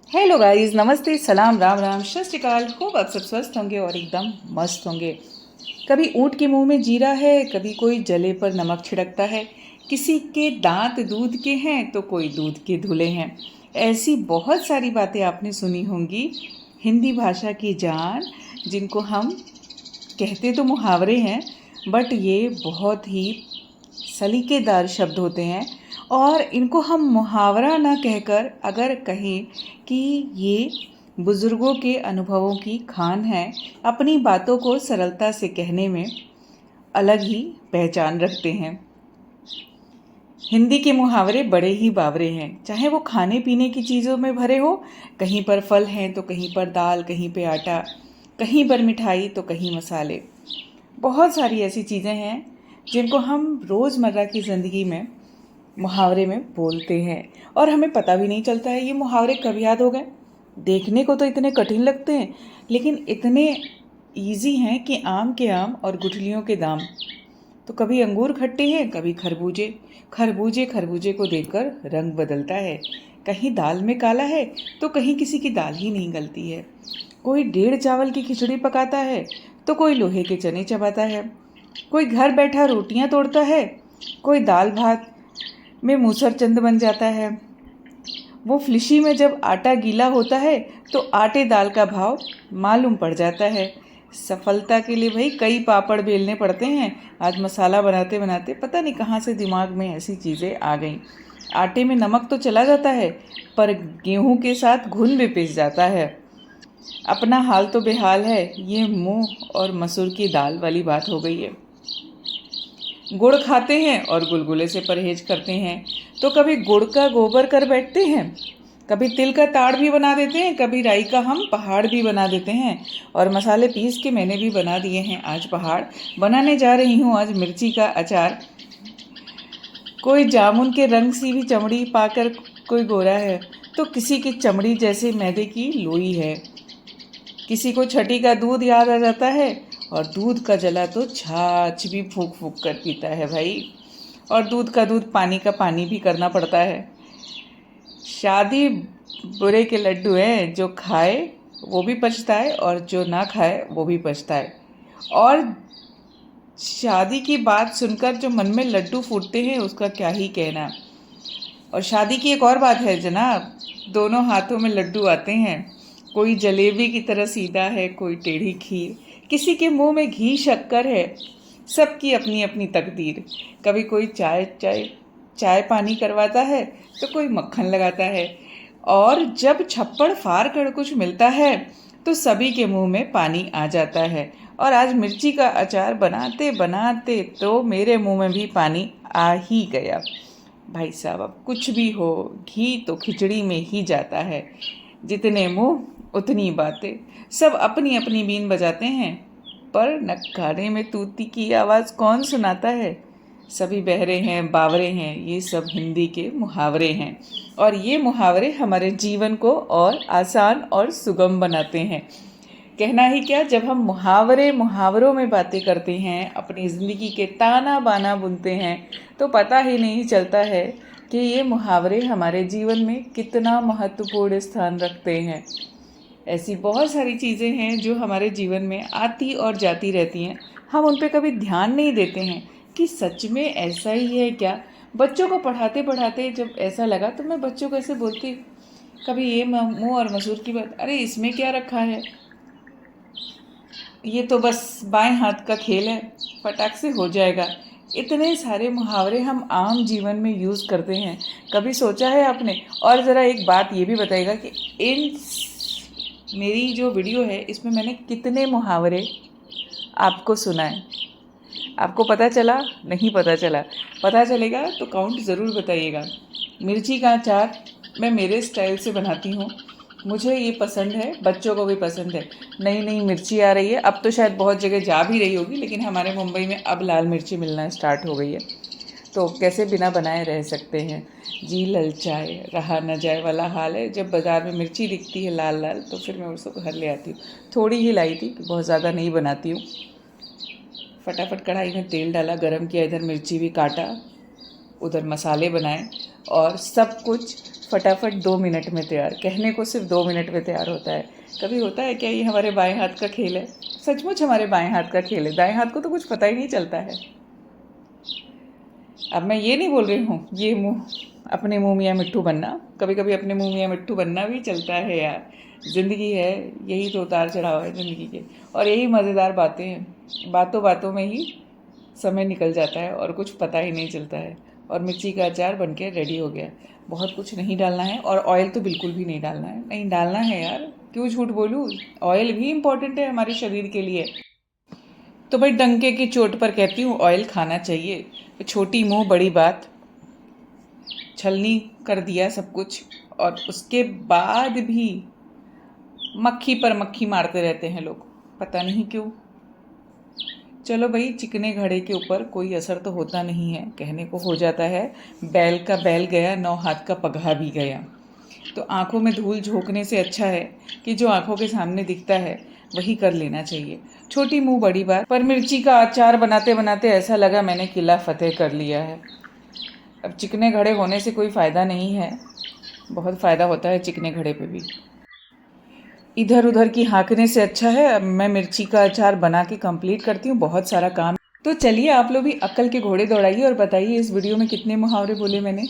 Hello guys, नमस्ते, सलाम, राम राम, सत श्री अकाल। खूब आप सब स्वस्थ होंगे और एकदम मस्त होंगे। कभी ऊँट के मुंह में जीरा है, कभी कोई जले पर नमक छिड़कता है, किसी के दांत दूध के हैं तो कोई दूध के धुले हैं। ऐसी बहुत सारी बातें आपने सुनी होंगी। हिंदी भाषा की जान, जिनको हम कहते तो मुहावरे हैं, बट ये बहुत ही सलीकेदार शब्द होते हैं। और इनको हम मुहावरा ना कहकर अगर कहें कि ये बुज़ुर्गों के अनुभवों की खान है, अपनी बातों को सरलता से कहने में अलग ही पहचान रखते हैं। हिंदी के मुहावरे बड़े ही बावरे हैं, चाहे वो खाने पीने की चीज़ों में भरे हो। कहीं पर फल हैं तो कहीं पर दाल, कहीं पे आटा, कहीं पर मिठाई तो कहीं मसाले। बहुत सारी ऐसी चीज़ें हैं जिनको हम रोज़मर्रा की ज़िंदगी में मुहावरे में बोलते हैं और हमें पता भी नहीं चलता है ये मुहावरे कब याद हो गए। देखने को तो इतने कठिन लगते हैं, लेकिन इतने इजी हैं कि आम के आम और गुठलियों के दाम। तो कभी अंगूर खट्टे हैं, कभी खरबूजे। खरबूजे खरबूजे को देखकर रंग बदलता है। कहीं दाल में काला है तो कहीं किसी की दाल ही नहीं गलती है। कोई 1.5 चावल की खिचड़ी पकाता है तो कोई लोहे के चने चबाता है। कोई घर बैठा रोटियां तोड़ता है, कोई दाल भात में मूसर चंद बन जाता है। वो फ्लिशी में जब आटा गीला होता है तो आटे दाल का भाव मालूम पड़ जाता है। सफलता के लिए भाई कई पापड़ बेलने पड़ते हैं। आज मसाला बनाते बनाते पता नहीं कहाँ से दिमाग में ऐसी चीज़ें आ गईं। आटे में नमक तो चला जाता है, पर गेहूं के साथ घुन भी पिस जाता है। अपना हाल तो बेहाल है, ये मूंग और मसूर की दाल वाली बात हो गई है। गुड़ खाते हैं और गुलगुले से परहेज करते हैं, तो कभी गुड़ का गोबर कर बैठते हैं, कभी तिल का ताड़ भी बना देते हैं, कभी राई का हम पहाड़ भी बना देते हैं। और मसाले पीस के मैंने भी बना दिए हैं आज पहाड़। बनाने जा रही हूँ आज मिर्ची का अचार। कोई जामुन के रंग सी भी चमड़ी पाकर कोई गोरा है, तो किसी की चमड़ी जैसे मैदे की लोई है। किसी को छठी का दूध याद आ जाता है, और दूध का जला तो छाछ भी फूक फूक कर पीता है भाई। और दूध का दूध, पानी का पानी भी करना पड़ता है। शादी बुरे के लड्डू हैं, जो खाए वो भी पछताए और जो ना खाए वो भी पछताए। और शादी की बात सुनकर जो मन में लड्डू फूटते हैं उसका क्या ही कहना। और शादी की एक और बात है जनाब, दोनों हाथों में लड्डू आते हैं। कोई जलेबी की तरह सीधा है, कोई टेढ़ी खीर, किसी के मुंह में घी शक्कर है। सबकी अपनी अपनी तकदीर। कभी कोई चाय चाय चाय पानी करवाता है तो कोई मक्खन लगाता है। और जब छप्पड़ फाड़ कर कुछ मिलता है तो सभी के मुंह में पानी आ जाता है। और आज मिर्ची का अचार बनाते बनाते तो मेरे मुंह में भी पानी आ ही गया। भाई साहब, अब कुछ भी हो, घी तो खिचड़ी में ही जाता है। जितने मुंह उतनी बातें। सब अपनी अपनी बीन बजाते हैं, पर नगाड़े में तूती की आवाज़ कौन सुनाता है। सभी बहरे हैं, बावरे हैं, ये सब हिंदी के मुहावरे हैं। और ये मुहावरे हमारे जीवन को और आसान और सुगम बनाते हैं। कहना ही क्या, जब हम मुहावरों में बातें करते हैं, अपनी ज़िंदगी के ताना बाना बुनते हैं, तो पता ही नहीं चलता है कि ये मुहावरे हमारे जीवन में कितना महत्वपूर्ण स्थान रखते हैं। ऐसी बहुत सारी चीज़ें हैं जो हमारे जीवन में आती और जाती रहती हैं। हम उन पर कभी ध्यान नहीं देते हैं कि सच में ऐसा ही है क्या। बच्चों को पढ़ाते पढ़ाते जब ऐसा लगा तो मैं बच्चों को ऐसे बोलती, कभी ये मुँह और मसूर की बात, अरे इसमें क्या रखा है, ये तो बस बाएं हाथ का खेल है, फटाक से हो जाएगा। इतने सारे मुहावरे हम आम जीवन में यूज़ करते हैं, कभी सोचा है आपने। और ज़रा एक बात ये भी बताइएगा कि इन मेरी जो वीडियो है इसमें मैंने कितने मुहावरे आपको सुनाए। आपको पता चला? नहीं पता चला? पता चलेगा तो काउंट ज़रूर बताइएगा। मिर्ची का अचार मैं मेरे स्टाइल से बनाती हूँ, मुझे ये पसंद है, बच्चों को भी पसंद है। नई नई मिर्ची आ रही है, अब तो शायद बहुत जगह जा भी रही होगी, लेकिन हमारे मुंबई में अब लाल मिर्ची मिलना स्टार्ट हो गई है। तो कैसे बिना बनाए रह सकते हैं। जी ललचाए रहा न जाए वाला हाल है। जब बाज़ार में मिर्ची दिखती है लाल लाल तो फिर मैं उसको घर ले आती हूँ। थोड़ी ही लाई थी, बहुत ज़्यादा नहीं बनाती हूँ। फटाफट कढ़ाई में तेल डाला, गरम किया, इधर मिर्ची भी काटा, उधर मसाले बनाए और सब कुछ फटाफट 2 मिनट में तैयार। कहने को सिर्फ 2 मिनट में तैयार होता है। कभी होता है क्या ये हमारे बाएं हाथ का खेल है? सचमुच हमारे बाएं हाथ का खेल है। दाएं हाथ को तो कुछ पता ही नहीं चलता है। अब मैं ये नहीं बोल रही हूँ ये मुँह अपने मुँह मियाँ मिट्ठू बनना, कभी कभी अपने मुँह मियाँ मिट्ठू बनना भी चलता है यार। ज़िंदगी है, यही तो उतार चढ़ाव है ज़िंदगी के, और यही मज़ेदार बातें हैं। बातों बातों में ही समय निकल जाता है और कुछ पता ही नहीं चलता है। और मिर्ची का अचार बन के रेडी हो गया। बहुत कुछ नहीं डालना है, और ऑयल तो बिल्कुल भी नहीं डालना है। नहीं डालना है यार, क्यों झूठ बोलूँ, ऑयल भी इम्पॉर्टेंट है हमारे शरीर के लिए। तो भाई डंके की चोट पर कहती हूँ ऑयल खाना चाहिए। छोटी मुँह बड़ी बात, छलनी कर दिया सब कुछ, और उसके बाद भी मक्खी पर मक्खी मारते रहते हैं लोग, पता नहीं क्यों। चलो भाई, चिकने घड़े के ऊपर कोई असर तो होता नहीं है। कहने को हो जाता है बैल का बैल गया, 9 हाथ का पगहा भी गया। तो आंखों में धूल झोंकने से अच्छा है कि जो आंखों के सामने दिखता है वही कर लेना चाहिए। छोटी मुंह बड़ी बात। पर मिर्ची का अचार बनाते बनाते ऐसा लगा मैंने किला फतेह कर लिया है। अब चिकने घड़े होने से कोई फ़ायदा नहीं है, बहुत फ़ायदा होता है चिकने घड़े पे भी। इधर उधर की हाँकने से अच्छा है अब मैं मिर्ची का अचार बना के कंप्लीट करती हूँ, बहुत सारा काम। तो चलिए आप लोग भी अक्ल के घोड़े दौड़ाइए और बताइए इस वीडियो में कितने मुहावरे बोले मैंने।